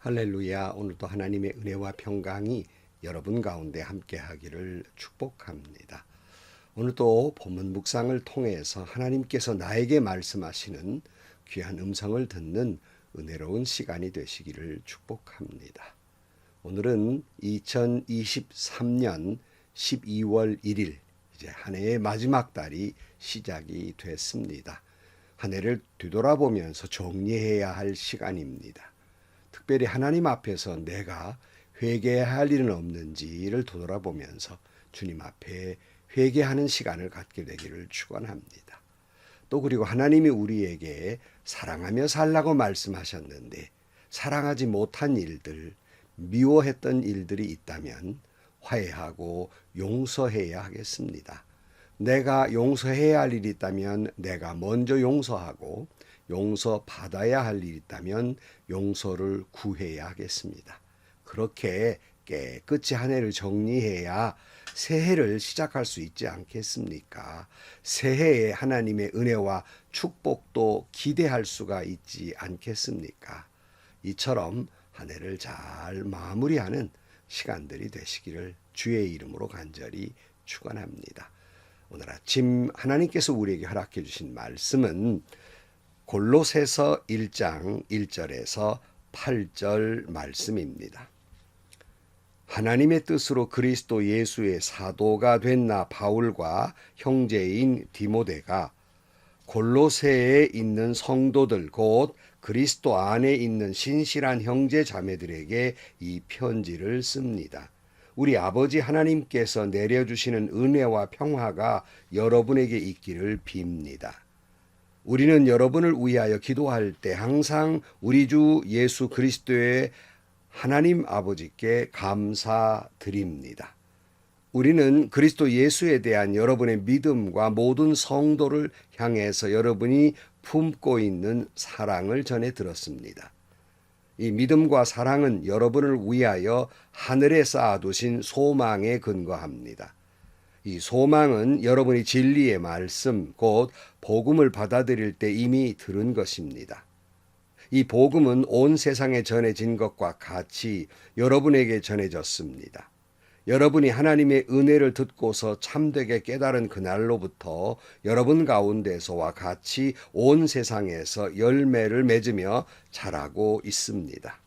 할렐루야. 오늘도 하나님의 은혜와 평강이 여러분 가운데 함께 하기를 축복합니다. 오늘도 본문 묵상을 통해서 하나님께서 나에게 말씀하시는 귀한 음성을 듣는 은혜로운 시간이 되시기를 축복합니다. 오늘은 2023년 12월 1일 이제 한 해의 마지막 달이 시작이 됐습니다. 한 해를 뒤돌아보면서 정리해야 할 시간입니다. 특별히 하나님 앞에서 내가 회개해야 할 일은 없는지를 돌아보면서 주님 앞에 회개하는 시간을 갖게 되기를 축원합니다. 또 그리고 하나님이 우리에게 사랑하며 살라고 말씀하셨는데 사랑하지 못한 일들, 미워했던 일들이 있다면 화해하고 용서해야 하겠습니다. 내가 용서해야 할 일이 있다면 내가 먼저 용서하고 용서받아야 할 일이 있다면 용서를 구해야 하겠습니다. 그렇게 깨끗이 한 해를 정리해야 새해를 시작할 수 있지 않겠습니까? 새해에 하나님의 은혜와 축복도 기대할 수가 있지 않겠습니까? 이처럼 한 해를 잘 마무리하는 시간들이 되시기를 주의 이름으로 간절히 축원합니다. 오늘 아침 하나님께서 우리에게 허락해 주신 말씀은 골로새서 1장 1절에서 8절 말씀입니다. 하나님의 뜻으로 그리스도 예수의 사도가 된 나 바울과 형제인 디모데가 골로새에 있는 성도들 곧 그리스도 안에 있는 신실한 형제 자매들에게 이 편지를 씁니다. 우리 아버지 하나님께서 내려주시는 은혜와 평화가 여러분에게 있기를 빕니다. 우리는 여러분을 위하여 기도할 때 항상 우리 주 예수 그리스도의 하나님 아버지께 감사드립니다. 우리는 그리스도 예수에 대한 여러분의 믿음과 모든 성도를 향해서 여러분이 품고 있는 사랑을 전해 들었습니다. 이 믿음과 사랑은 여러분을 위하여 하늘에 쌓아두신 소망에 근거합니다. 이 소망은 여러분이 진리의 말씀, 곧 복음을 받아들일 때 이미 들은 것입니다. 이 복음은 온 세상에 전해진 것과 같이 여러분에게 전해졌습니다. 여러분이 하나님의 은혜를 듣고서 참되게 깨달은 그날로부터 여러분 가운데서와 같이 온 세상에서 열매를 맺으며 자라고 있습니다.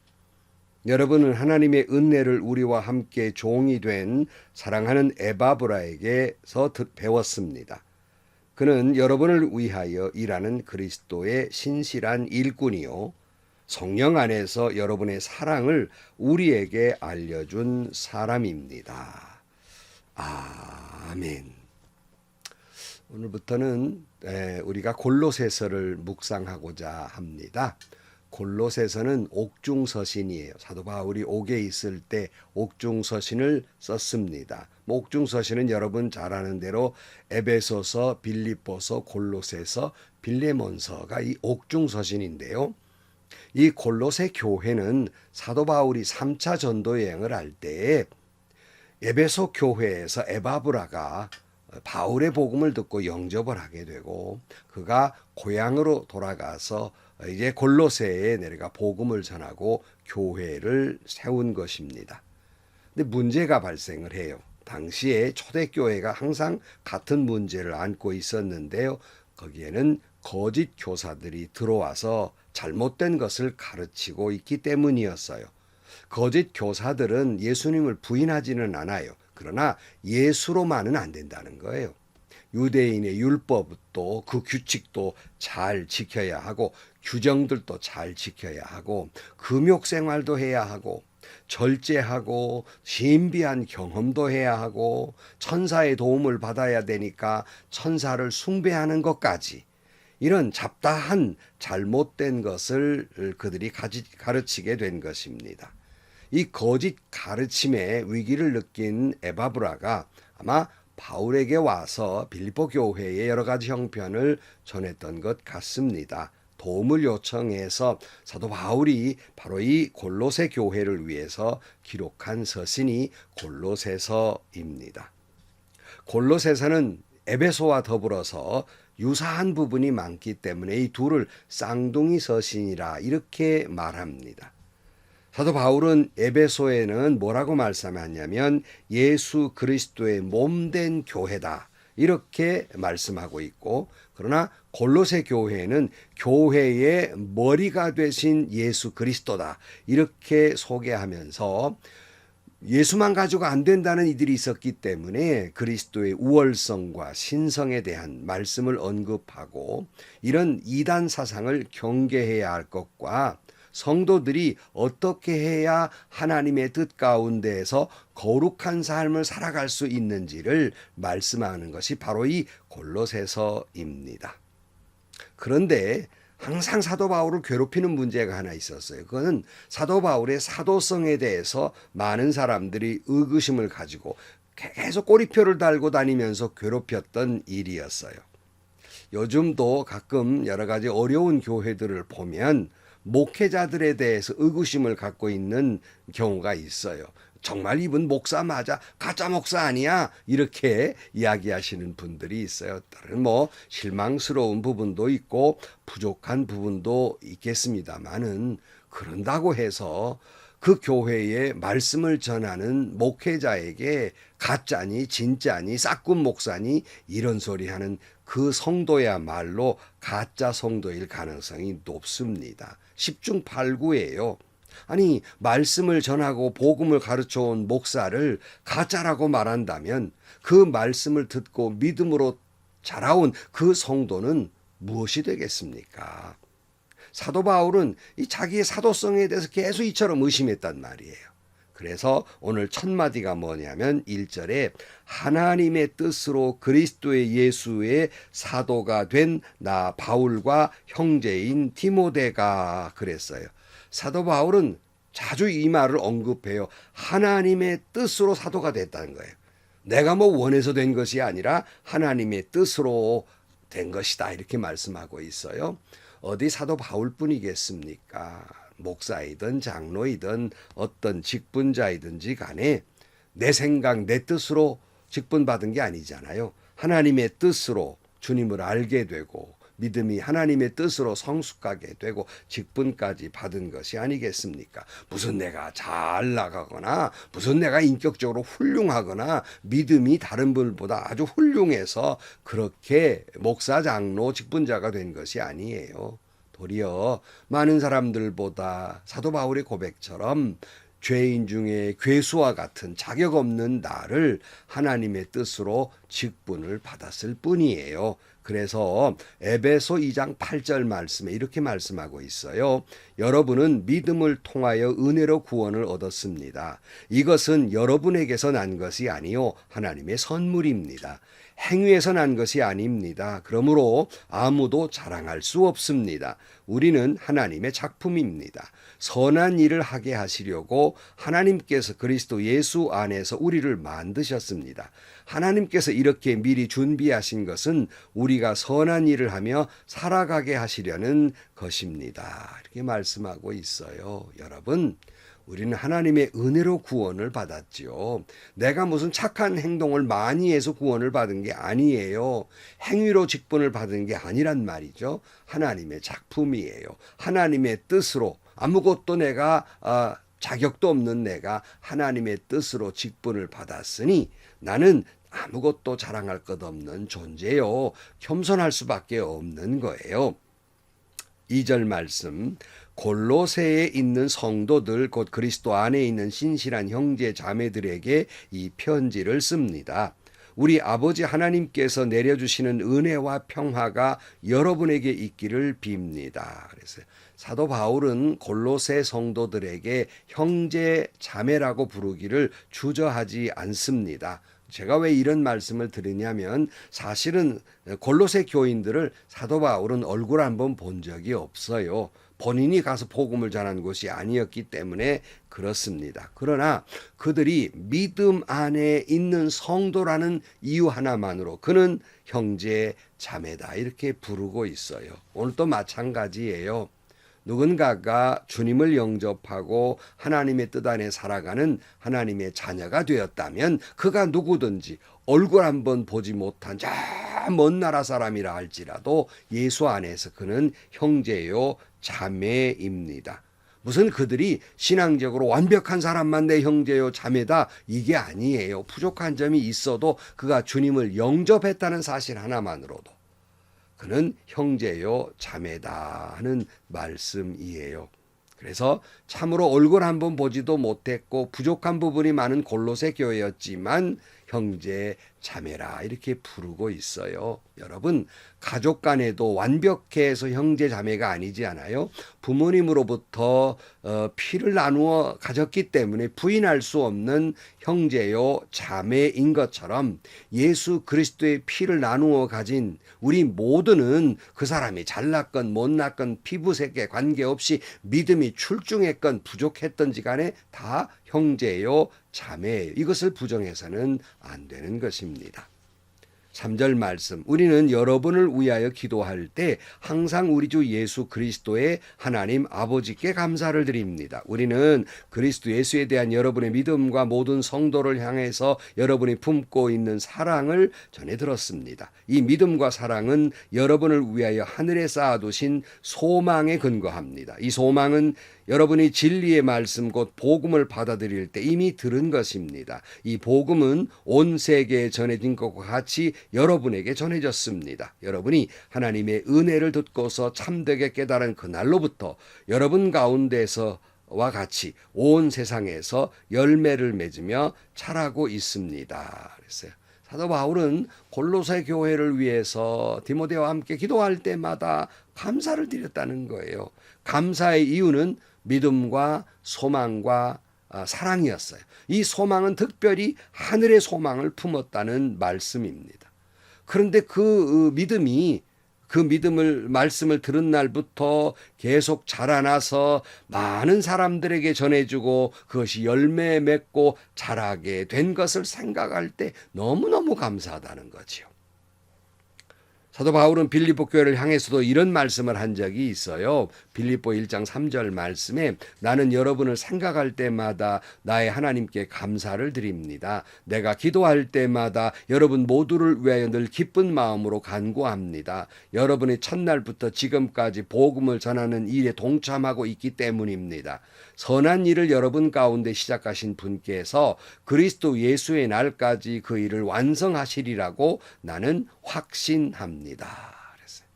여러분은 하나님의 은혜를 우리와 함께 종이 된 사랑하는 에바브라에게서 배웠습니다. 그는 여러분을 위하여 일하는 그리스도의 신실한 일꾼이요 성령 안에서 여러분의 사랑을 우리에게 알려준 사람입니다. 아멘. 오늘부터는 우리가 골로새서를 묵상하고자 합니다. 골로새서는 옥중서신이에요. 사도 바울이 옥에 있을 때 옥중서신을 썼습니다. 옥중서신은 여러분 잘 아는 대로 에베소서, 빌립보서, 골로새서, 빌레몬서가 이 옥중서신인데요. 이 골로새 교회는 사도 바울이 3차 전도 여행을 할 때 에베소 교회에서 에바브라가 바울의 복음을 듣고 영접을 하게 되고 그가 고향으로 돌아가서 이제 골로새에 내려가 복음을 전하고 교회를 세운 것입니다. 근데 문제가 발생을 해요. 당시에 초대교회가 항상 같은 문제를 안고 있었는데요. 거기에는 거짓 교사들이 들어와서 잘못된 것을 가르치고 있기 때문이었어요. 거짓 교사들은 예수님을 부인하지는 않아요. 그러나 예수로만은 안 된다는 거예요. 유대인의 율법도 그 규칙도 잘 지켜야 하고 규정들도 잘 지켜야 하고 금욕 생활도 해야 하고 절제하고 신비한 경험도 해야 하고 천사의 도움을 받아야 되니까 천사를 숭배하는 것까지 이런 잡다한 잘못된 것을 그들이 가르치게 된 것입니다. 이 거짓 가르침에 위기를 느낀 에바브라가 아마 바울에게 와서 빌립보 교회의 여러 가지 형편을 전했던 것 같습니다. 도움을 요청해서 사도 바울이 바로 이 골로새 교회를 위해서 기록한 서신이 골로새서입니다. 골로새서는 에베소와 더불어서 유사한 부분이 많기 때문에 이 둘을 쌍둥이 서신이라 이렇게 말합니다. 사도 바울은 에베소에는 뭐라고 말씀하냐면 예수 그리스도의 몸된 교회다, 이렇게 말씀하고 있고, 그러나 골로새 교회는 교회의 머리가 되신 예수 그리스도다, 이렇게 소개하면서 예수만 가지고 안 된다는 이들이 있었기 때문에 그리스도의 우월성과 신성에 대한 말씀을 언급하고, 이런 이단 사상을 경계해야 할 것과 성도들이 어떻게 해야 하나님의 뜻 가운데에서 거룩한 삶을 살아갈 수 있는지를 말씀하는 것이 바로 이 골로새서입니다. 그런데 항상 사도 바울을 괴롭히는 문제가 하나 있었어요. 그거는 사도 바울의 사도성에 대해서 많은 사람들이 의구심을 가지고 계속 꼬리표를 달고 다니면서 괴롭혔던 일이었어요. 요즘도 가끔 여러 가지 어려운 교회들을 보면 목회자들에 대해서 의구심을 갖고 있는 경우가 있어요. 정말 이분 목사 맞아? 가짜 목사 아니야? 이렇게 이야기하시는 분들이 있어요. 다른 실망스러운 부분도 있고 부족한 부분도 있겠습니다만은, 그런다고 해서 그 교회에 말씀을 전하는 목회자에게 가짜니 진짜니 싹군 목사니 이런 소리 하는 그 성도야말로 가짜 성도일 가능성이 높습니다. 10중 8구예요. 아니, 말씀을 전하고 복음을 가르쳐온 목사를 가짜라고 말한다면 그 말씀을 듣고 믿음으로 자라온 그 성도는 무엇이 되겠습니까? 사도 바울은 이 자기의 사도성에 대해서 계속 이처럼 의심했단 말이에요. 그래서 오늘 첫 마디가 뭐냐면 1절에 하나님의 뜻으로 그리스도의 예수의 사도가 된 나 바울과 형제인 디모데가 그랬어요. 사도 바울은 자주 이 말을 언급해요. 하나님의 뜻으로 사도가 됐다는 거예요. 내가 원해서 된 것이 아니라 하나님의 뜻으로 된 것이다, 이렇게 말씀하고 있어요. 어디 사도 바울뿐이겠습니까? 목사이든 장로이든 어떤 직분자이든지 간에 내 생각, 내 뜻으로 직분받은 게 아니잖아요. 하나님의 뜻으로 주님을 알게 되고 믿음이 하나님의 뜻으로 성숙하게 되고 직분까지 받은 것이 아니겠습니까? 무슨 내가 잘 나가거나 무슨 내가 인격적으로 훌륭하거나 믿음이 다른 분보다 아주 훌륭해서 그렇게 목사, 장로, 직분자가 된 것이 아니에요. 도리어 많은 사람들보다 사도 바울의 고백처럼 죄인 중에 괴수와 같은 자격 없는 나를 하나님의 뜻으로 직분을 받았을 뿐이에요. 그래서 에베소 2장 8절 말씀에 이렇게 말씀하고 있어요. 여러분은 믿음을 통하여 은혜로 구원을 얻었습니다. 이것은 여러분에게서 난 것이 아니요 하나님의 선물입니다. 행위에서 난 것이 아닙니다. 그러므로 아무도 자랑할 수 없습니다. 우리는 하나님의 작품입니다. 선한 일을 하게 하시려고 하나님께서 그리스도 예수 안에서 우리를 만드셨습니다. 하나님께서 이렇게 미리 준비하신 것은 우리가 선한 일을 하며 살아가게 하시려는 것입니다. 이렇게 말씀하고 있어요. 여러분, 우리는 하나님의 은혜로 구원을 받았지요. 내가 무슨 착한 행동을 많이 해서 구원을 받은 게 아니에요. 행위로 직분을 받은 게 아니란 말이죠. 하나님의 작품이에요. 하나님의 뜻으로 아무것도 내가 자격도 없는 내가 하나님의 뜻으로 직분을 받았으니 나는 아무것도 자랑할 것 없는 존재요. 겸손할 수밖에 없는 거예요. 2절 말씀, 골로새에 있는 성도들 곧 그리스도 안에 있는 신실한 형제 자매들에게 이 편지를 씁니다. 우리 아버지 하나님께서 내려주시는 은혜와 평화가 여러분에게 있기를 빕니다. 그래서 사도 바울은 골로새 성도들에게 형제 자매라고 부르기를 주저하지 않습니다. 제가 왜 이런 말씀을 드리냐면 사실은 골로새 교인들을 사도 바울은 얼굴 한번 본 적이 없어요. 본인이 가서 복음을 전한 곳이 아니었기 때문에 그렇습니다. 그러나 그들이 믿음 안에 있는 성도라는 이유 하나만으로 그는 형제 자매다 이렇게 부르고 있어요. 오늘도 마찬가지예요. 누군가가 주님을 영접하고 하나님의 뜻 안에 살아가는 하나님의 자녀가 되었다면 그가 누구든지 얼굴 한번 보지 못한 저 먼 나라 사람이라 할지라도 예수 안에서 그는 형제요 자매입니다. 무슨 그들이 신앙적으로 완벽한 사람만 내 형제요 자매다 이게 아니에요. 부족한 점이 있어도 그가 주님을 영접했다는 사실 하나만으로도 그는 형제요 자매다 하는 말씀이에요. 그래서 참으로 얼굴 한번 보지도 못했고 부족한 부분이 많은 골로새 교회였지만 형제 자매라 이렇게 부르고 있어요. 여러분 가족 간에도 완벽해서 형제 자매가 아니지 않아요? 부모님으로부터 피를 나누어 가졌기 때문에 부인할 수 없는 형제요 자매인 것처럼 예수 그리스도의 피를 나누어 가진 우리 모두는 그 사람이 잘났건 못났건 피부색에 관계없이 믿음이 출중했건 부족했던지 간에 다 형제요 자매예요. 이것을 부정해서는 안 되는 것입니다. 3절 말씀 우리는 여러분을 위하여 기도할 때 항상 우리 주 예수 그리스도의 하나님 아버지께 감사를 드립니다. 우리는 그리스도 예수에 대한 여러분의 믿음과 모든 성도를 향해서 여러분이 품고 있는 사랑을 전해 들었습니다. 이 믿음과 사랑은 여러분을 위하여 하늘에 쌓아두신 소망에 근거합니다. 이 소망은 여러분이 진리의 말씀 곧 복음을 받아들일 때 이미 들은 것입니다. 이 복음은 온 세계에 전해진 것과 같이 여러분에게 전해졌습니다. 여러분이 하나님의 은혜를 듣고서 참되게 깨달은 그날로부터 여러분 가운데서 와 같이 온 세상에서 열매를 맺으며 자라고 있습니다. 그랬어요. 사도 바울은 골로새 교회를 위해서 디모데와 함께 기도할 때마다 감사를 드렸다는 거예요. 감사의 이유는 믿음과 소망과 사랑이었어요. 이 소망은 특별히 하늘의 소망을 품었다는 말씀입니다. 그런데 그 믿음을 말씀을 들은 날부터 계속 자라나서 많은 사람들에게 전해주고 그것이 열매 맺고 자라게 된 것을 생각할 때 너무너무 감사하다는 거지요. 사도 바울은 빌립보 교회를 향해서도 이런 말씀을 한 적이 있어요. 빌립보 1장 3절 말씀에 나는 여러분을 생각할 때마다 나의 하나님께 감사를 드립니다. 내가 기도할 때마다 여러분 모두를 위하여 늘 기쁜 마음으로 간구합니다. 여러분이 첫날부터 지금까지 복음을 전하는 일에 동참하고 있기 때문입니다. 선한 일을 여러분 가운데 시작하신 분께서 그리스도 예수의 날까지 그 일을 완성하시리라고 나는 확신합니다. 그랬어요.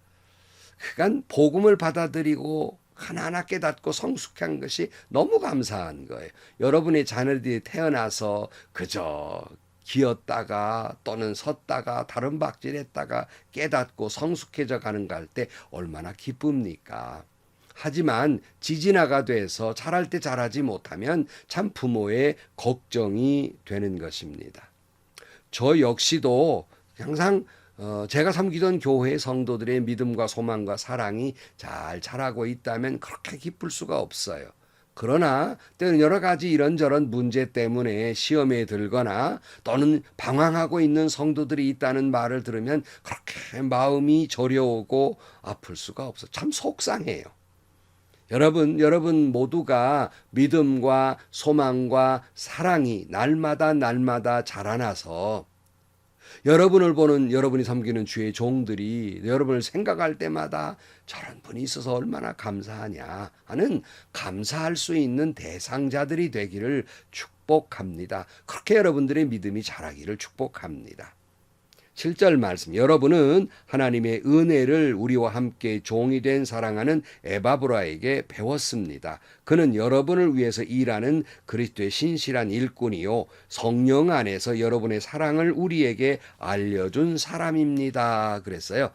그간 복음을 받아들이고 하나하나 깨닫고 성숙한 것이 너무 감사한 거예요. 여러분의 자녀들이 태어나서 그저 기었다가 또는 섰다가 다른 박질했다가 깨닫고 성숙해져 가는 거 할 때 얼마나 기쁩니까? 하지만 지진아가 돼서 자랄 때 자라지 못하면 참 부모의 걱정이 되는 것입니다. 저 역시도 항상 제가 섬기던 교회의 성도들의 믿음과 소망과 사랑이 잘 자라고 있다면 그렇게 기쁠 수가 없어요. 그러나 때는 여러 가지 이런저런 문제 때문에 시험에 들거나 또는 방황하고 있는 성도들이 있다는 말을 들으면 그렇게 마음이 저려오고 아플 수가 없어요. 참 속상해요. 여러분 모두가 믿음과 소망과 사랑이 날마다 자라나서 여러분을 보는 여러분이 섬기는 주의 종들이 여러분을 생각할 때마다 저런 분이 있어서 얼마나 감사하냐 하는 감사할 수 있는 대상자들이 되기를 축복합니다. 그렇게 여러분들의 믿음이 자라기를 축복합니다. 7절 말씀 여러분은 하나님의 은혜를 우리와 함께 종이 된 사랑하는 에바브라에게 배웠습니다. 그는 여러분을 위해서 일하는 그리스도의 신실한 일꾼이요 성령 안에서 여러분의 사랑을 우리에게 알려준 사람입니다. 그랬어요.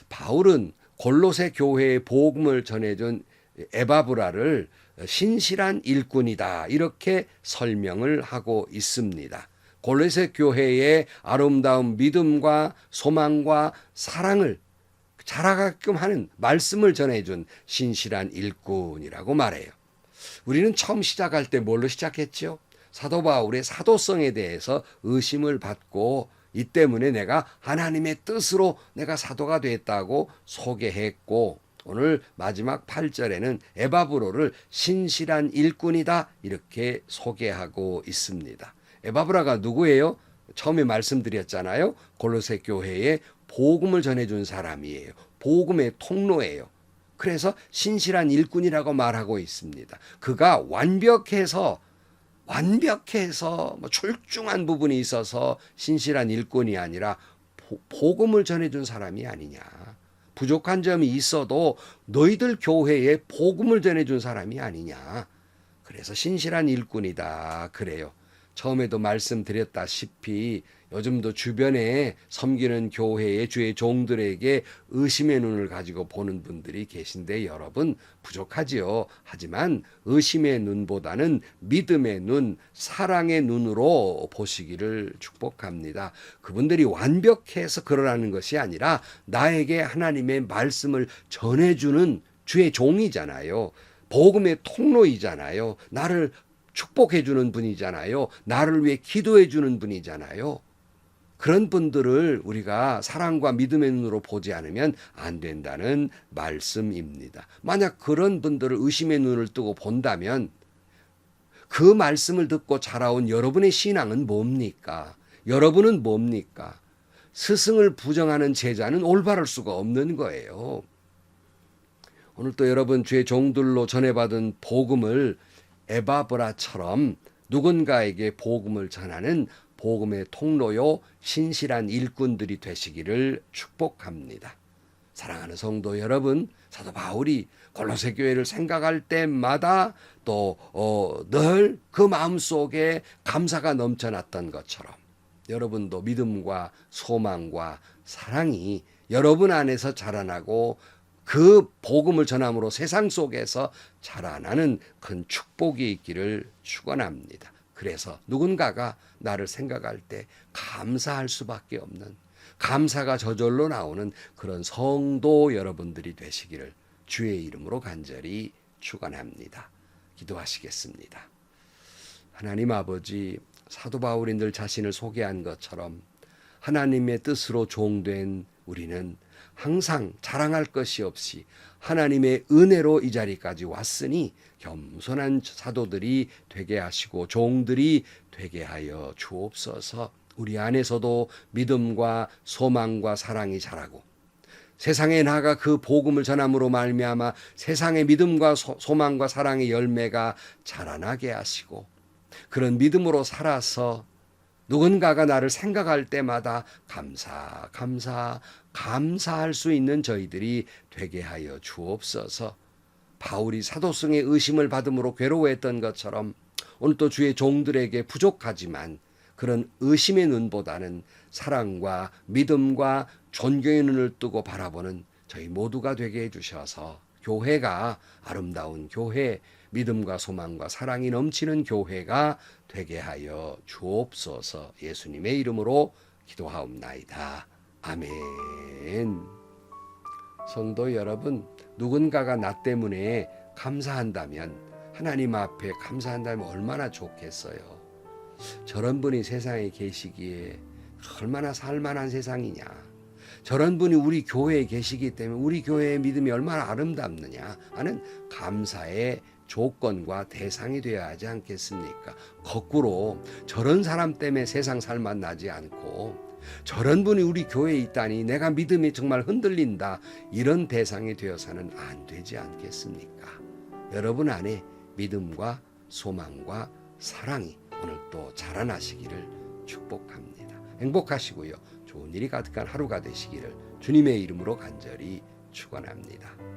바울은 골로새 교회의 복음을 전해준 에바브라를 신실한 일꾼이다 이렇게 설명을 하고 있습니다. 골로새 교회의 아름다운 믿음과 소망과 사랑을 자라가끔 하는 말씀을 전해준 신실한 일꾼이라고 말해요. 우리는 처음 시작할 때 뭘로 시작했죠? 사도 바울의 사도성에 대해서 의심을 받고 이 때문에 내가 하나님의 뜻으로 내가 사도가 됐다고 소개했고 오늘 마지막 8절에는 에바브로를 신실한 일꾼이다 이렇게 소개하고 있습니다. 에바브라가 누구예요? 처음에 말씀드렸잖아요. 골로새 교회에 복음을 전해준 사람이에요. 복음의 통로예요. 그래서 신실한 일꾼이라고 말하고 있습니다. 그가 완벽해서 뭐 출중한 부분이 있어서 신실한 일꾼이 아니라 복음을 전해준 사람이 아니냐. 부족한 점이 있어도 너희들 교회에 복음을 전해준 사람이 아니냐. 그래서 신실한 일꾼이다. 그래요. 처음에도 말씀드렸다시피 요즘도 주변에 섬기는 교회의 주의 종들에게 의심의 눈을 가지고 보는 분들이 계신데 여러분 부족하지요. 하지만 의심의 눈보다는 믿음의 눈, 사랑의 눈으로 보시기를 축복합니다. 그분들이 완벽해서 그러라는 것이 아니라 나에게 하나님의 말씀을 전해주는 주의 종이잖아요. 복음의 통로이잖아요. 나를 축복해 주는 분이잖아요. 나를 위해 기도해 주는 분이잖아요. 그런 분들을 우리가 사랑과 믿음의 눈으로 보지 않으면 안 된다는 말씀입니다. 만약 그런 분들을 의심의 눈을 뜨고 본다면 그 말씀을 듣고 자라온 여러분의 신앙은 뭡니까? 여러분은 뭡니까? 스승을 부정하는 제자는 올바를 수가 없는 거예요. 오늘 또 여러분 주의 종들로 전해받은 복음을 에바브라처럼 누군가에게 복음을 전하는 복음의 통로요 신실한 일꾼들이 되시기를 축복합니다. 사랑하는 성도 여러분, 사도 바울이 골로새 교회를 생각할 때마다 또 늘 그 마음속에 감사가 넘쳐났던 것처럼 여러분도 믿음과 소망과 사랑이 여러분 안에서 자라나고 그 복음을 전함으로 세상 속에서 자라나는 큰 축복이 있기를 축원합니다. 그래서 누군가가 나를 생각할 때 감사할 수밖에 없는, 감사가 저절로 나오는 그런 성도 여러분들이 되시기를 주의 이름으로 간절히 축원합니다. 기도하시겠습니다. 하나님 아버지, 사도 바울이 늘 자신을 소개한 것처럼 하나님의 뜻으로 종된 우리는 항상 자랑할 것이 없이 하나님의 은혜로 이 자리까지 왔으니 겸손한 사도들이 되게 하시고 종들이 되게 하여 주옵소서. 우리 안에서도 믿음과 소망과 사랑이 자라고 세상에 나가 그 복음을 전함으로 말미암아 세상의 믿음과 소망과 사랑의 열매가 자라나게 하시고 그런 믿음으로 살아서 누군가가 나를 생각할 때마다 감사할 수 있는 저희들이 되게 하여 주옵소서. 바울이 사도성의 의심을 받음으로 괴로워했던 것처럼 오늘 또 주의 종들에게 부족하지만 그런 의심의 눈보다는 사랑과 믿음과 존경의 눈을 뜨고 바라보는 저희 모두가 되게 해주셔서 교회가 아름다운 교회, 믿음과 소망과 사랑이 넘치는 교회가 되게 하여 주옵소서. 예수님의 이름으로 기도하옵나이다. 아멘. 성도 여러분, 누군가가 나 때문에 감사한다면, 하나님 앞에 감사한다면 얼마나 좋겠어요. 저런 분이 세상에 계시기에 얼마나 살만한 세상이냐. 저런 분이 우리 교회에 계시기 때문에 우리 교회의 믿음이 얼마나 아름답느냐 하는 감사의 조건과 대상이 되어야 하지 않겠습니까? 거꾸로 저런 사람 때문에 세상 살맛 나지 않고 저런 분이 우리 교회에 있다니 내가 믿음이 정말 흔들린다, 이런 대상이 되어서는 안 되지 않겠습니까? 여러분 안에 믿음과 소망과 사랑이 오늘 또 자라나시기를 축복합니다. 행복하시고요, 좋은 일이 가득한 하루가 되시기를 주님의 이름으로 간절히 축원합니다.